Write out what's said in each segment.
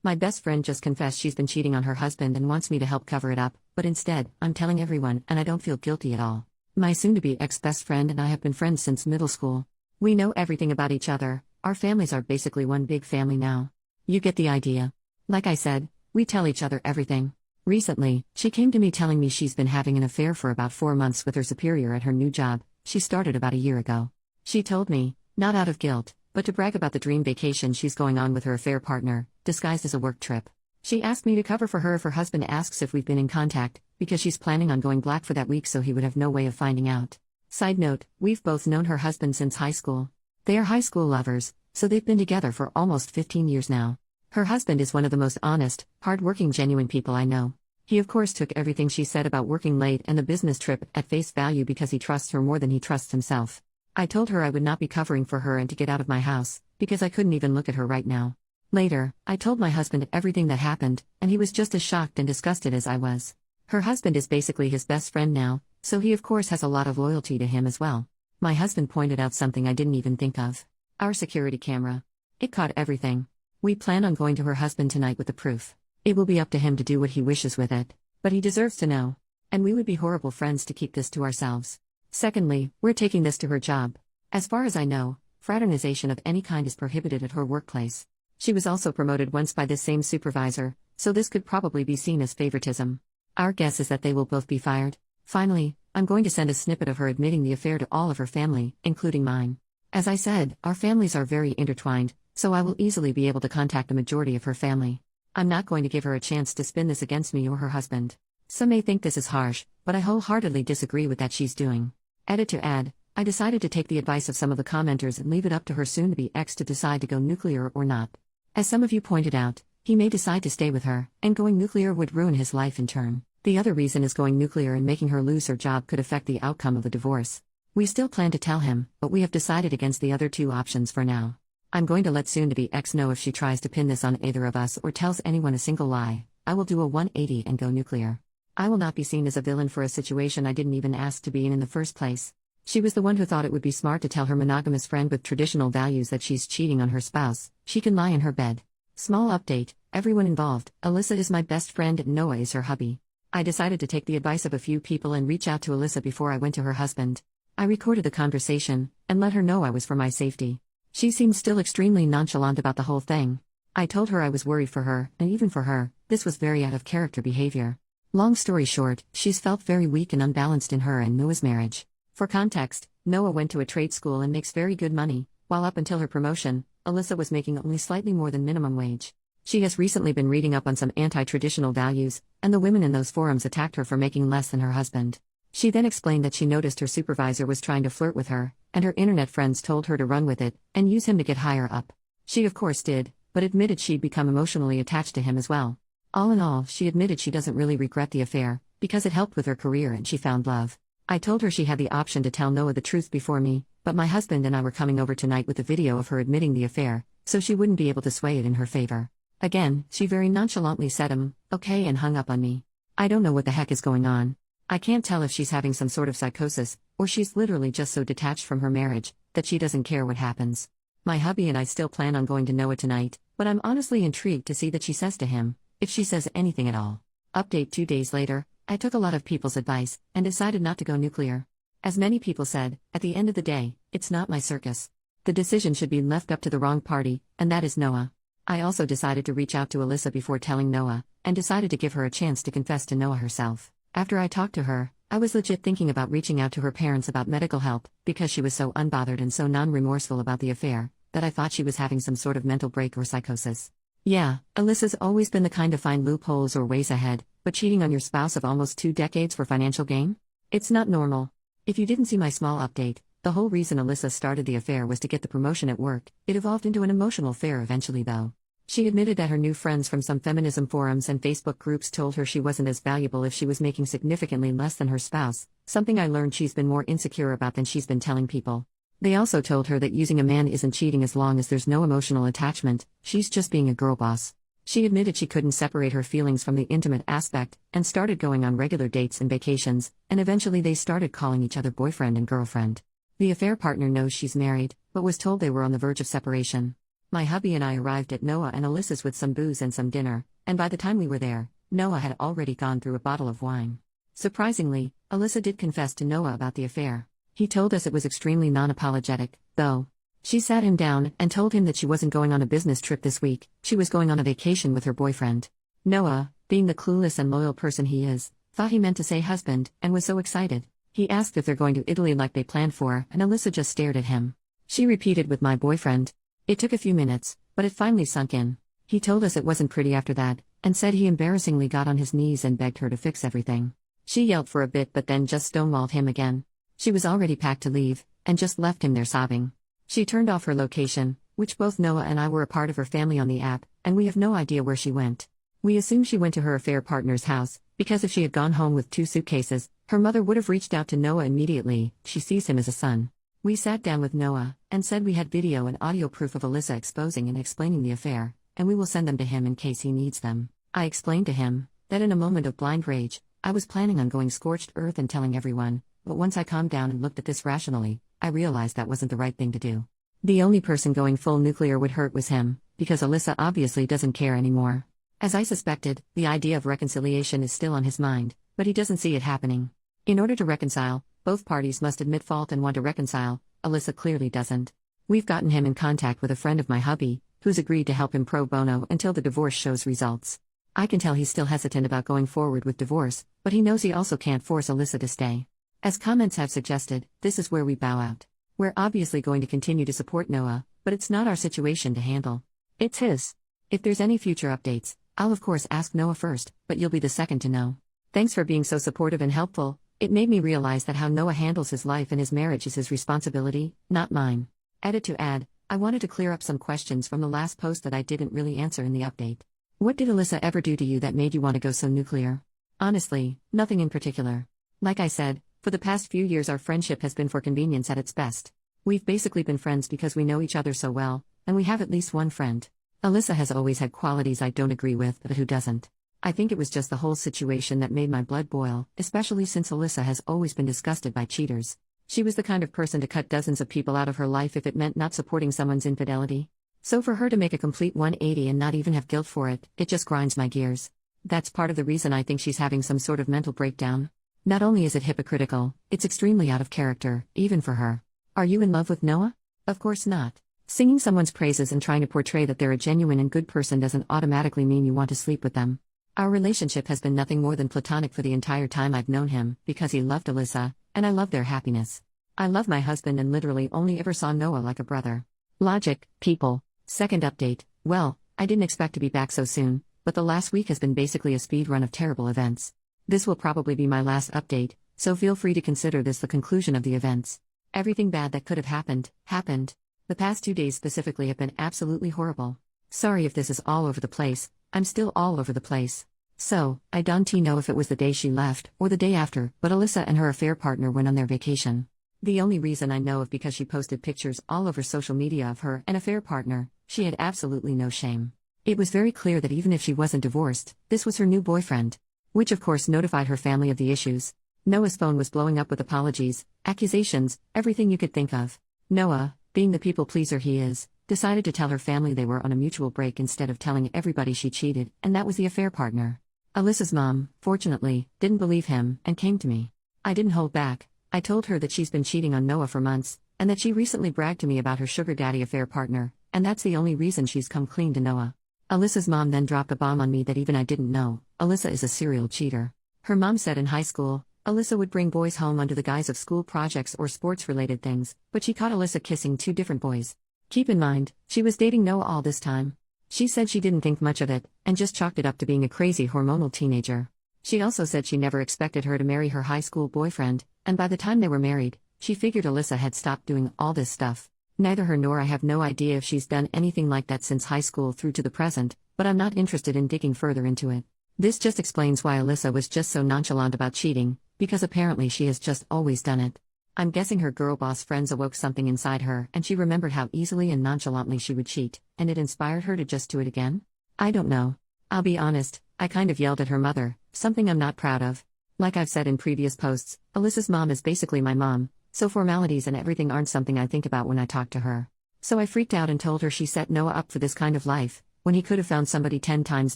My best friend just confessed she's been cheating on her husband and wants me to help cover it up, but instead, I'm telling everyone and I don't feel guilty at all. My soon-to-be ex-best friend and I have been friends since middle school. We know everything about each other, our families are basically one big family now. You get the idea. Like I said, we tell each other everything. Recently, she came to me telling me she's been having an affair for about 4 months with her superior at her new job. She started about a year ago. She told me, not out of guilt, but to brag about the dream vacation she's going on with her affair partner, disguised as a work trip. She asked me to cover for her if her husband asks if we've been in contact, because she's planning on going black for that week so he would have no way of finding out. Side note, we've both known her husband since high school. They are high school lovers, so they've been together for almost 15 years now. Her husband is one of the most honest, hard-working, genuine people I know. He of course took everything she said about working late and the business trip at face value because he trusts her more than he trusts himself. I told her I would not be covering for her and to get out of my house, because I couldn't even look at her right now. Later, I told my husband everything that happened, and he was just as shocked and disgusted as I was. Her husband is basically his best friend now, so he of course has a lot of loyalty to him as well. My husband pointed out something I didn't even think of. Our security camera. It caught everything. We plan on going to her husband tonight with the proof. It will be up to him to do what he wishes with it. But he deserves to know. And we would be horrible friends to keep this to ourselves. Secondly, we're taking this to her job. As far as I know, fraternization of any kind is prohibited at her workplace. She was also promoted once by this same supervisor, so this could probably be seen as favoritism. Our guess is that they will both be fired. Finally, I'm going to send a snippet of her admitting the affair to all of her family, including mine. As I said, our families are very intertwined, so I will easily be able to contact the majority of her family. I'm not going to give her a chance to spin this against me or her husband. Some may think this is harsh, but I wholeheartedly disagree with that she's doing. Edit to add, I decided to take the advice of some of the commenters and leave it up to her soon-to-be ex to decide to go nuclear or not. As some of you pointed out, he may decide to stay with her, and going nuclear would ruin his life in turn. The other reason is going nuclear and making her lose her job could affect the outcome of the divorce. We still plan to tell him, but we have decided against the other two options for now. I'm going to let soon-to-be ex know if she tries to pin this on either of us or tells anyone a single lie. I will do a 180 and go nuclear. I will not be seen as a villain for a situation I didn't even ask to be in the first place. She was the one who thought it would be smart to tell her monogamous friend with traditional values that she's cheating on her spouse. She can lie in her bed. Small update, everyone involved, Alyssa is my best friend and Noah is her hubby. I decided to take the advice of a few people and reach out to Alyssa before I went to her husband. I recorded the conversation, and let her know I was for my safety. She seemed still extremely nonchalant about the whole thing. I told her I was worried for her, and even for her, this was very out of character behavior. Long story short, she's felt very weak and unbalanced in her and Noah's marriage. For context, Noah went to a trade school and makes very good money, while up until her promotion, Alyssa was making only slightly more than minimum wage. She has recently been reading up on some anti-traditional values, and the women in those forums attacked her for making less than her husband. She then explained that she noticed her supervisor was trying to flirt with her, and her internet friends told her to run with it, and use him to get higher up. She of course did, but admitted she'd become emotionally attached to him as well. All in all, she admitted she doesn't really regret the affair, because it helped with her career and she found love. I told her she had the option to tell Noah the truth before me, but my husband and I were coming over tonight with a video of her admitting the affair, so she wouldn't be able to sway it in her favor. Again, she very nonchalantly said okay and hung up on me. I don't know what the heck is going on. I can't tell if she's having some sort of psychosis, or she's literally just so detached from her marriage, that she doesn't care what happens. My hubby and I still plan on going to Noah tonight, but I'm honestly intrigued to see what she says to him, if she says anything at all. Update 2 days later, I took a lot of people's advice, and decided not to go nuclear. As many people said, at the end of the day, it's not my circus. The decision should be left up to the wrong party, and that is Noah. I also decided to reach out to Alyssa before telling Noah, and decided to give her a chance to confess to Noah herself. After I talked to her, I was legit thinking about reaching out to her parents about medical help, because she was so unbothered and so non-remorseful about the affair, that I thought she was having some sort of mental break or psychosis. Yeah, Alyssa's always been the kind to find loopholes or ways ahead, but cheating on your spouse of almost 2 decades for financial gain? It's not normal. If you didn't see my small update, the whole reason Alyssa started the affair was to get the promotion at work. It evolved into an emotional affair eventually though. She admitted that her new friends from some feminism forums and Facebook groups told her she wasn't as valuable if she was making significantly less than her spouse, something I learned she's been more insecure about than she's been telling people. They also told her that using a man isn't cheating as long as there's no emotional attachment, she's just being a girl boss. She admitted she couldn't separate her feelings from the intimate aspect, and started going on regular dates and vacations, and eventually they started calling each other boyfriend and girlfriend. The affair partner knows she's married, but was told they were on the verge of separation. My hubby and I arrived at Noah and Alyssa's with some booze and some dinner, and by the time we were there, Noah had already gone through a bottle of wine. Surprisingly, Alyssa did confess to Noah about the affair. He told us it was extremely non-apologetic, though. She sat him down and told him that she wasn't going on a business trip this week, she was going on a vacation with her boyfriend. Noah, being the clueless and loyal person he is, thought he meant to say husband, and was so excited. He asked if they're going to Italy like they planned for, and Alyssa just stared at him. She repeated with my boyfriend. It took a few minutes, but it finally sunk in. He told us it wasn't pretty after that, and said he embarrassingly got on his knees and begged her to fix everything. She yelled for a bit but then just stonewalled him again. She was already packed to leave, and just left him there sobbing. She turned off her location, which both Noah and I were a part of her family on the app, and we have no idea where she went. We assume she went to her affair partner's house, because if she had gone home with 2 suitcases, her mother would have reached out to Noah immediately. She sees him as a son. We sat down with Noah, and said we had video and audio proof of Alyssa exposing and explaining the affair, and we will send them to him in case he needs them. I explained to him that in a moment of blind rage, I was planning on going scorched earth and telling everyone, but once I calmed down and looked at this rationally, I realized that wasn't the right thing to do. The only person going full nuclear would hurt was him, because Alyssa obviously doesn't care anymore. As I suspected, the idea of reconciliation is still on his mind, but he doesn't see it happening. In order to reconcile, both parties must admit fault and want to reconcile. Alyssa clearly doesn't. We've gotten him in contact with a friend of my hubby, who's agreed to help him pro bono until the divorce shows results. I can tell he's still hesitant about going forward with divorce, but he knows he also can't force Alyssa to stay. As comments have suggested, this is where we bow out. We're obviously going to continue to support Noah, but it's not our situation to handle. It's his. If there's any future updates, I'll of course ask Noah first, but you'll be the second to know. Thanks for being so supportive and helpful. It made me realize that how Noah handles his life and his marriage is his responsibility, not mine. Edit to add, I wanted to clear up some questions from the last post that I didn't really answer in the update. What did Alyssa ever do to you that made you want to go so nuclear? Honestly, nothing in particular. Like I said, for the past few years our friendship has been for convenience at its best. We've basically been friends because we know each other so well, and we have at least one friend. Alyssa has always had qualities I don't agree with, but who doesn't? I think it was just the whole situation that made my blood boil, especially since Alyssa has always been disgusted by cheaters. She was the kind of person to cut dozens of people out of her life if it meant not supporting someone's infidelity. So for her to make a complete 180 and not even have guilt for it, it just grinds my gears. That's part of the reason I think she's having some sort of mental breakdown. Not only is it hypocritical, it's extremely out of character, even for her. Are you in love with Noah? Of course not. Singing someone's praises and trying to portray that they're a genuine and good person doesn't automatically mean you want to sleep with them. Our relationship has been nothing more than platonic for the entire time I've known him, because he loved Alyssa, and I love their happiness. I love my husband and literally only ever saw Noah like a brother. Logic, people. Second update. Well, I didn't expect to be back so soon, but the last week has been basically a speed run of terrible events. This will probably be my last update, so feel free to consider this the conclusion of the events. Everything bad that could have happened, happened. The past 2 days specifically have been absolutely horrible. Sorry if this is all over the place, I'm still all over the place. So, I don't know if it was the day she left, or the day after, but Alyssa and her affair partner went on their vacation. The only reason I know of because she posted pictures all over social media of her and affair partner. She had absolutely no shame. It was very clear that even if she wasn't divorced, this was her new boyfriend. Which of course notified her family of the issues. Noah's phone was blowing up with apologies, accusations, everything you could think of. Noah, being the people pleaser he is, decided to tell her family they were on a mutual break instead of telling everybody she cheated, and that was the affair partner. Alyssa's mom, fortunately, didn't believe him, and came to me. I didn't hold back. I told her that she's been cheating on Noah for months, and that she recently bragged to me about her sugar daddy affair partner, and that's the only reason she's come clean to Noah. Alyssa's mom then dropped a bomb on me that even I didn't know. Alyssa is a serial cheater. Her mom said in high school, Alyssa would bring boys home under the guise of school projects or sports-related things, but she caught Alyssa kissing 2 different boys. Keep in mind, she was dating Noah all this time. She said she didn't think much of it, and just chalked it up to being a crazy hormonal teenager. She also said she never expected her to marry her high school boyfriend, and by the time they were married, she figured Alyssa had stopped doing all this stuff. Neither her nor I have no idea if she's done anything like that since high school through to the present, but I'm not interested in digging further into it. This just explains why Alyssa was just so nonchalant about cheating, because apparently she has just always done it. I'm guessing her girl boss friends awoke something inside her and she remembered how easily and nonchalantly she would cheat, and it inspired her to just do it again? I don't know. I'll be honest, I kind of yelled at her mother, something I'm not proud of. Like I've said in previous posts, Alyssa's mom is basically my mom, so formalities and everything aren't something I think about when I talk to her. So I freaked out and told her she set Noah up for this kind of life, when he could have found somebody 10 times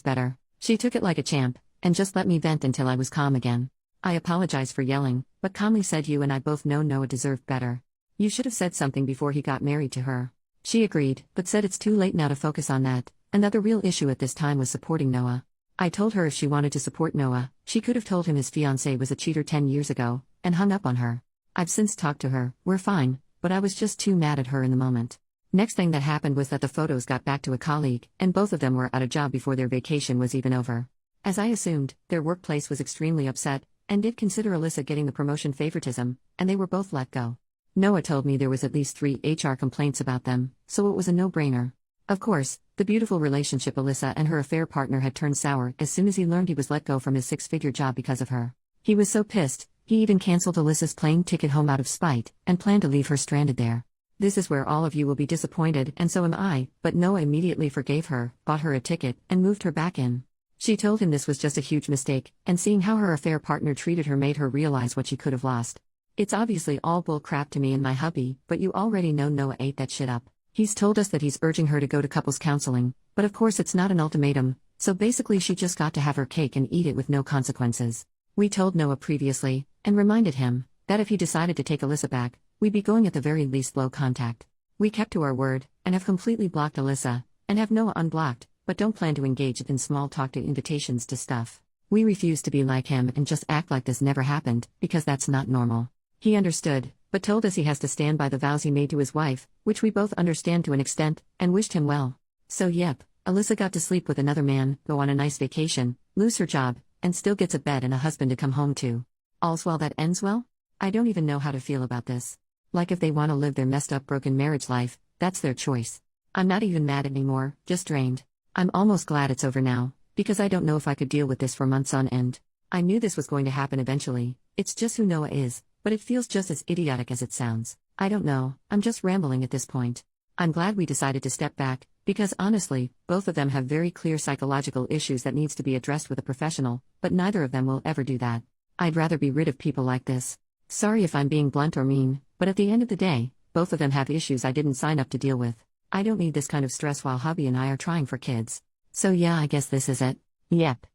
better. She took it like a champ, and just let me vent until I was calm again. I apologized for yelling, but calmly said you and I both know Noah deserved better. You should have said something before he got married to her. She agreed, but said it's too late now to focus on that, and that the real issue at this time was supporting Noah. I told her if she wanted to support Noah, she could have told him his fiancée was a cheater 10 years ago, and hung up on her. I've since talked to her, we're fine, but I was just too mad at her in the moment. Next thing that happened was that the photos got back to a colleague, and both of them were out of job before their vacation was even over. As I assumed, their workplace was extremely upset, and did consider Alyssa getting the promotion favoritism, and they were both let go. Noah told me there was at least 3 HR complaints about them, so it was a no-brainer. Of course, the beautiful relationship Alyssa and her affair partner had turned sour as soon as he learned he was let go from his 6-figure job because of her. He was so pissed, he even cancelled Alyssa's plane ticket home out of spite, and planned to leave her stranded there. This is where all of you will be disappointed, and so am I, but Noah immediately forgave her, bought her a ticket, and moved her back in. She told him this was just a huge mistake, and seeing how her affair partner treated her made her realize what she could have lost. It's obviously all bull crap to me and my hubby, but you already know Noah ate that shit up. He's told us that he's urging her to go to couples counseling, but of course it's not an ultimatum, so basically she just got to have her cake and eat it with no consequences. We told Noah previously, and reminded him, that if he decided to take Alyssa back, we'd be going at the very least low contact. We kept to our word, and have completely blocked Alyssa, and have Noah unblocked, but don't plan to engage in small talk to invitations to stuff. We refuse to be like him and just act like this never happened, because that's not normal. He understood, but told us he has to stand by the vows he made to his wife, which we both understand to an extent, and wished him well. So yep, Alyssa got to sleep with another man, go on a nice vacation, lose her job, and still gets a bed and a husband to come home to. All's well that ends well? I don't even know how to feel about this. Like if they want to live their messed up broken marriage life, that's their choice. I'm not even mad anymore, just drained. I'm almost glad it's over now, because I don't know if I could deal with this for months on end. I knew this was going to happen eventually, it's just who Noah is, but it feels just as idiotic as it sounds. I don't know, I'm just rambling at this point. I'm glad we decided to step back, because honestly, both of them have very clear psychological issues that needs to be addressed with a professional, but neither of them will ever do that. I'd rather be rid of people like this. Sorry if I'm being blunt or mean, but at the end of the day, both of them have issues I didn't sign up to deal with. I don't need this kind of stress while hubby and I are trying for kids. So yeah, I guess this is it. Yep.